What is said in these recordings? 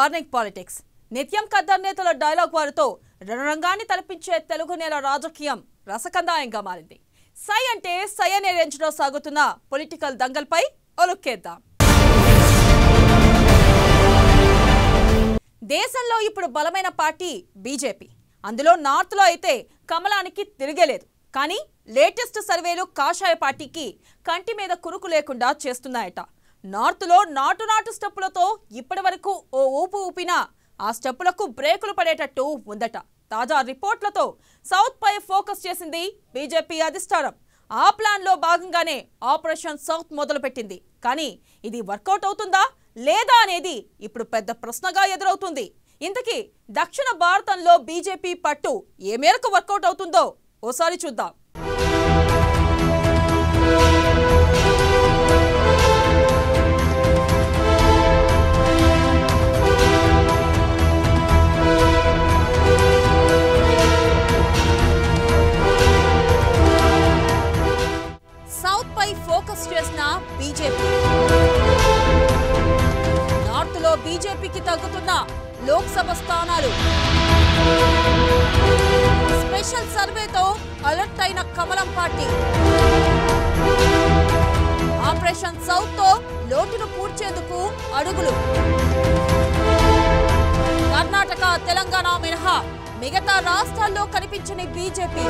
Warning politics నిత్యం కద్దర్ నేతల dialogue వారితో రణరంగాన్ని తలపించే తెలుగు నేల రాజకీయం రసకందాయంగా మారింది. సై అంటే సై అనే రేంజ్లో సాగుతున్న పొలిటికల్ దంగల్పై ఒలుక్కేద్దాం. దేశంలో ఇప్పుడు బలమైన పార్టీ బీజేపీ. అందులో నార్త్లో అయితే కమలానికి తిరిగేలేదు. కానీ లేటెస్ట్ సర్వేలు కాషాయ పార్టీకి కంటి మీద కురుకు లేకుండా చేస్తున్నాయట. నార్త్లో నాటు స్టెప్పులతో ఇప్పటి వరకు ఓ ఊపు ఊపినా ఆ స్టెప్పులకు బ్రేకులు పడేటట్టు ఉందట. తాజా రిపోర్ట్లతో సౌత్ పై ఫోకస్ చేసింది బీజేపీ అధిష్టానం. ఆ ప్లాన్లో భాగంగానే ఆపరేషన్ సౌత్ మొదలుపెట్టింది. కానీ ఇది వర్కౌట్ అవుతుందా లేదా అనేది ఇప్పుడు పెద్ద ప్రశ్నగా ఎదురవుతుంది. ఇంతకీ దక్షిణ భారతంలో బీజేపీ పట్టు ఏ మేరకు వర్కౌట్ అవుతుందో ఓసారి చూద్దాం. సౌత్ పై ఫోకస్ చేసిన బీజేపీ, నార్త్ లో బీజేపీకి తగ్గుతున్న లోక్సభ స్థానాలు, స్పెషల్ సర్వేతో అలర్ట్ అయిన కమలం పార్టీ, ఆపరేషన్ సౌత్ తో లోటును పూడ్చేందుకు అడుగులు, కర్ణాటక తెలంగాణ మినహా మిగతా రాష్ట్రాల్లో కనిపించని బీజేపీ,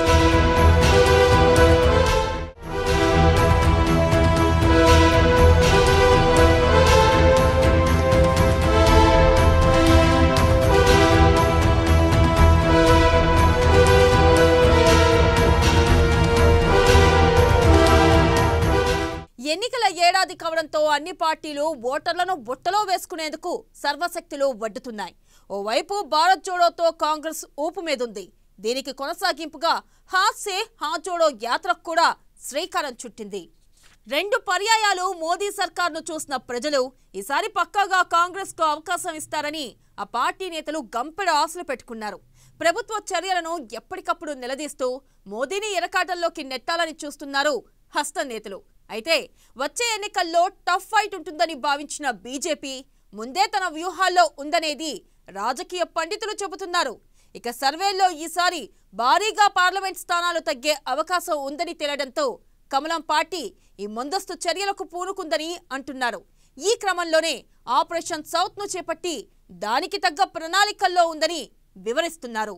ఎన్నికల ఏడాది కావడంతో అన్ని పార్టీలు ఓటర్లను బుట్టలో వేసుకునేందుకు సర్వశక్తులు వడ్డుతున్నాయి. ఓవైపు భారత్ జోడోతో కాంగ్రెస్ ఊపు మీదుంది. దీనికి కొనసాగింపుగా హాత్ సే హాత్ జోడో యాత్రకు కూడా శ్రీకారం చుట్టింది. 2 పర్యాయాలు మోదీ సర్కార్ను చూసిన ప్రజలు ఈసారి పక్కాగా కాంగ్రెస్ కు అవకాశం ఇస్తారని ఆ పార్టీ నేతలు గంపెడ ఆశలు పెట్టుకున్నారు. ప్రభుత్వ చర్యలను ఎప్పటికప్పుడు నిలదీస్తూ మోదీని ఎరకాటల్లోకి నెట్టాలని చూస్తున్నారు హస్తం నేతలు. అయితే వచ్చే ఎన్నికల్లో టఫ్ ఫైట్ ఉంటుందని భావించిన బీజేపీ ముందే తన వ్యూహాల్లో ఉందనేది రాజకీయ పండితులు చెబుతున్నారు. ఇక సర్వేల్లో ఈసారి భారీగా పార్లమెంట్ స్థానాలు తగ్గే అవకాశం ఉందని తేలడంతో కమలం పార్టీ ఈ ముందస్తు చర్యలకు పూనుకుందని అంటున్నారు. ఈ క్రమంలోనే ఆపరేషన్ సౌత్ ను చేపట్టి దానికి తగ్గ ప్రణాళికల్లో ఉందని వివరిస్తున్నారు.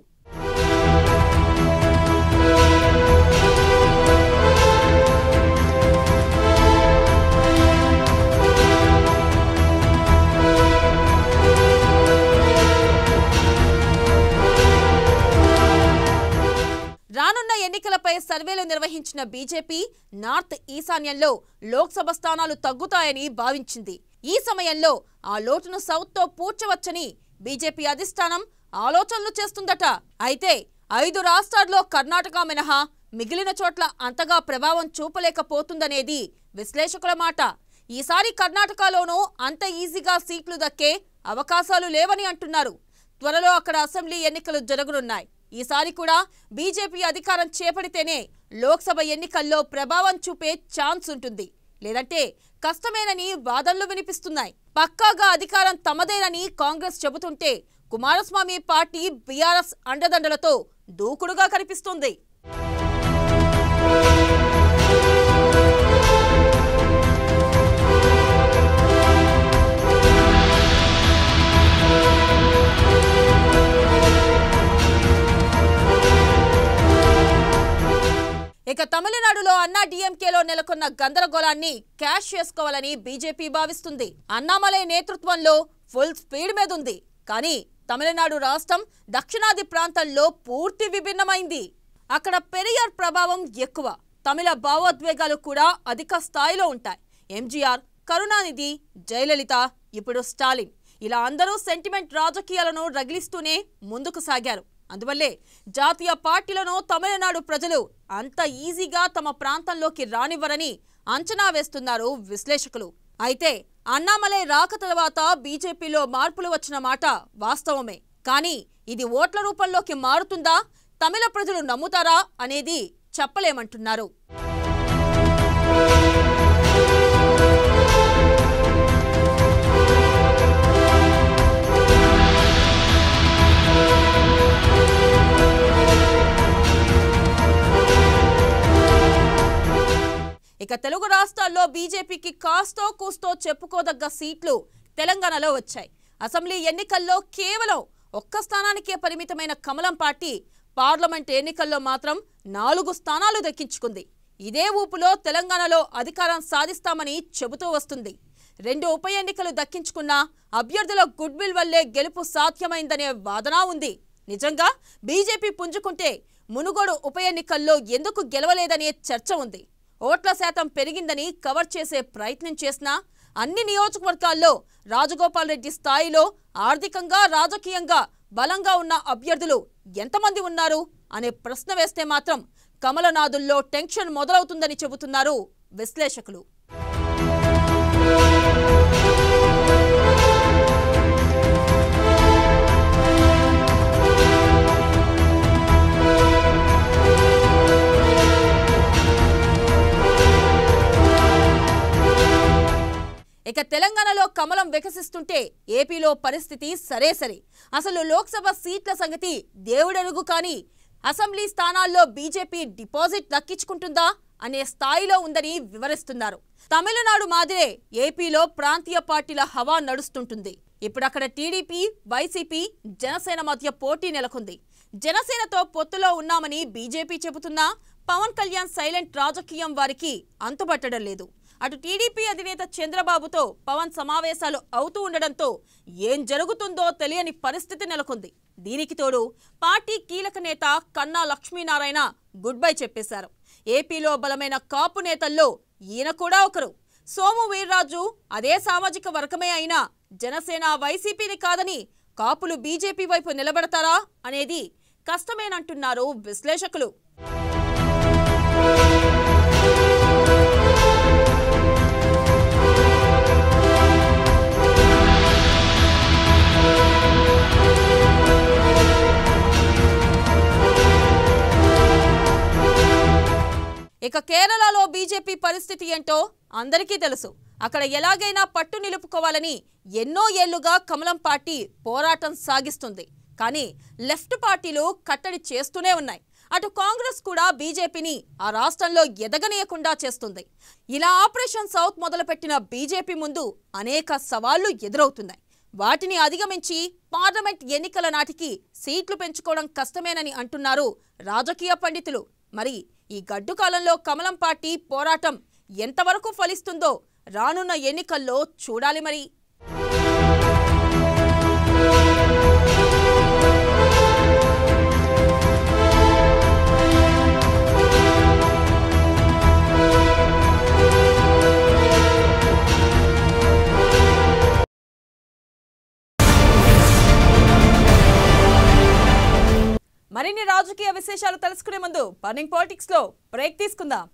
రానున్న ఎన్నికలపై సర్వేలు నిర్వహించిన బీజేపీ నార్త్ ఈశాన్యంలో లోక్సభ స్థానాలు తగ్గుతాయని భావించింది. ఈ సమయంలో ఆ లోటును సౌత్ తో పూడ్చవచ్చని బీజేపీ అధిష్టానం ఆలోచనలు చేస్తుందట. అయితే 5 రాష్ట్రాల్లో కర్ణాటక మినహా మిగిలిన చోట్ల అంతగా ప్రభావం చూపలేకపోతుందనేది విశ్లేషకుల మాట. ఈసారి కర్ణాటకలోనూ అంత ఈజీగా సీట్లు దక్కే అవకాశాలు లేవని అంటున్నారు. త్వరలో అక్కడ అసెంబ్లీ ఎన్నికలు జరగనున్నాయి. ఈసారి కూడా బీజేపీ అధికారం చేపడితేనే లోక్సభ ఎన్నికల్లో ప్రభావం చూపే ఛాన్స్ ఉంటుంది. లేదంటే కష్టమేనని వాదనలు వినిపిస్తున్నాయి. పక్కాగా అధికారం తమదేనని కాంగ్రెస్ చెబుతుంటే కుమారస్వామి పార్టీ బీఆర్ఎస్ అండదండలతో దూకుడుగా కనిపిస్తుంది. ఇక తమిళనాడులో అన్నా డీఎంకేలో నెలకొన్న గందరగోళాన్ని క్యాష్ చేసుకోవాలని బీజేపీ భావిస్తుంది. అన్నామలై నేతృత్వంలో ఫుల్ స్పీడ్ మీదుంది. కానీ తమిళనాడు రాష్ట్రం దక్షిణాది ప్రాంతాల్లో పూర్తి విభిన్నమైంది. అక్కడ పెరియార్ ప్రభావం ఎక్కువ. తమిళ భావోద్వేగాలు కూడా అధిక స్థాయిలో ఉంటాయి. ఎంజీఆర్, కరుణానిధి, జయలలిత, ఇప్పుడు స్టాలిన్ ఇలా అందరూ సెంటిమెంట్ రాజకీయాలను రగిలిస్తూనే ముందుకు సాగారు. అందువల్లే జాతీయ పార్టీలను తమిళనాడు ప్రజలు అంత ఈజీగా తమ ప్రాంతంలోకి రానివ్వరని అంచనా వేస్తున్నారు విశ్లేషకులు. అయితే అన్నామలై రాక తర్వాత బీజేపీలో మార్పులు వచ్చిన మాట వాస్తవమే. కానీ ఇది ఓట్ల రూపంలోకి మారుతుందా, తమిళ ప్రజలు నమ్ముతారా అనేది చెప్పలేమంటున్నారు. ఇక తెలుగు రాష్ట్రాల్లో బీజేపీకి కాస్తో కూస్తో చెప్పుకోదగ్గ సీట్లు తెలంగాణలో వచ్చాయి. అసెంబ్లీ ఎన్నికల్లో కేవలం ఒక్క స్థానానికే పరిమితమైన కమలం పార్టీ పార్లమెంట్ ఎన్నికల్లో మాత్రం 4 స్థానాలు దక్కించుకుంది. ఇదే ఊపులో తెలంగాణలో అధికారం సాధిస్తామని చెబుతూ వస్తుంది. 2 ఉప ఎన్నికలు దక్కించుకున్న అభ్యర్థుల గుడ్ విల్ వల్లే గెలుపు సాధ్యమైందనే వాదన ఉంది. నిజంగా బీజేపీ పుంజుకుంటే మునుగోడు ఉప ఎన్నికల్లో ఎందుకు గెలవలేదనే చర్చ ఉంది. ఓట్ల శాతం పెరిగిందని కవర్ చేసే ప్రయత్నం చేసినా అన్ని నియోజకవర్గాల్లో రాజగోపాల్ రెడ్డి స్థాయిలో ఆర్థికంగా రాజకీయంగా బలంగా ఉన్న అభ్యర్థులు ఎంతమంది ఉన్నారు అనే ప్రశ్న వేస్తే మాత్రం కమలనాథుల్లో టెన్షన్ మొదలవుతుందని చెబుతున్నారు విశ్లేషకులు. ఇక తెలంగాణలో కమలం వికసిస్తుంటే ఏపీలో పరిస్థితి సరే. అసలు లోక్సభ సీట్ల సంగతి దేవుడెరుగు, కానీ అసెంబ్లీ స్థానాల్లో బీజేపీ డిపాజిట్ దక్కించుకుంటుందా అనే స్థాయిలో ఉందని వివరిస్తున్నారు. తమిళనాడు మాదిరే ఏపీలో ప్రాంతీయ పార్టీల హవా నడుస్తుంటుంది. ఇప్పుడు అక్కడ టీడీపీ, వైసీపీ, జనసేన మధ్య పోటీ నెలకొంది. జనసేనతో పొత్తులో ఉన్నామని బీజేపీ చెబుతున్నా పవన్ కళ్యాణ్ సైలెంట్ రాజకీయం వారికి అంతుబట్టడం లేదు. అటు టీడీపీ అధినేత చంద్రబాబుతో పవన్ సమావేశాలు అవుతూ ఉండడంతో ఏం జరుగుతుందో తెలియని పరిస్థితి నెలకొంది. దీనికి తోడు పార్టీ కీలక నేత కన్నా లక్ష్మీనారాయణ గుడ్ బై చెప్పేశారు. ఏపీలో బలమైన కాపు నేతల్లో ఈయన కూడా ఒకరు. సోము వీర్రాజు అదే సామాజిక వర్గమే అయినా జనసేన వైసీపీని కాదని కాపులు బీజేపీ వైపు నిలబడతారా అనేది కష్టమేనంటున్నారు విశ్లేషకులు. ఇక కేరళలో బీజేపీ పరిస్థితి ఏంటో అందరికీ తెలుసు. అక్కడ ఎలాగైనా పట్టు నిలుపుకోవాలని ఎన్నో ఏళ్లుగా కమలం పార్టీ పోరాటం సాగిస్తుంది. కానీ లెఫ్ట్ పార్టీలు కట్టడి చేస్తూనే ఉన్నాయి. అటు కాంగ్రెస్ కూడా బీజేపీని ఆ రాష్ట్రంలో ఎదగనీయకుండా చేస్తుంది. ఇలా ఆపరేషన్ సౌత్ మొదలుపెట్టిన బీజేపీ ముందు అనేక సవాళ్లు ఎదురవుతున్నాయి. వాటిని అధిగమించి పార్లమెంట్ ఎన్నికల నాటికి సీట్లు పెంచుకోవడం కష్టమేనని అంటున్నారు రాజకీయ పండితులు. మరి ఈ గడ్డు కాలంలో కమలం పార్టీ పోరాటం ఎంతవరకు ఫలిస్తుందో రానున్న ఎన్నికల్లో చూడాలి మరి. మరిన్ని రాజకీయ విశేషాలు తెలుసుకునే ముందు బర్నింగ్ పాలిటిక్స్ లో బ్రేక్ తీసుకుందాం.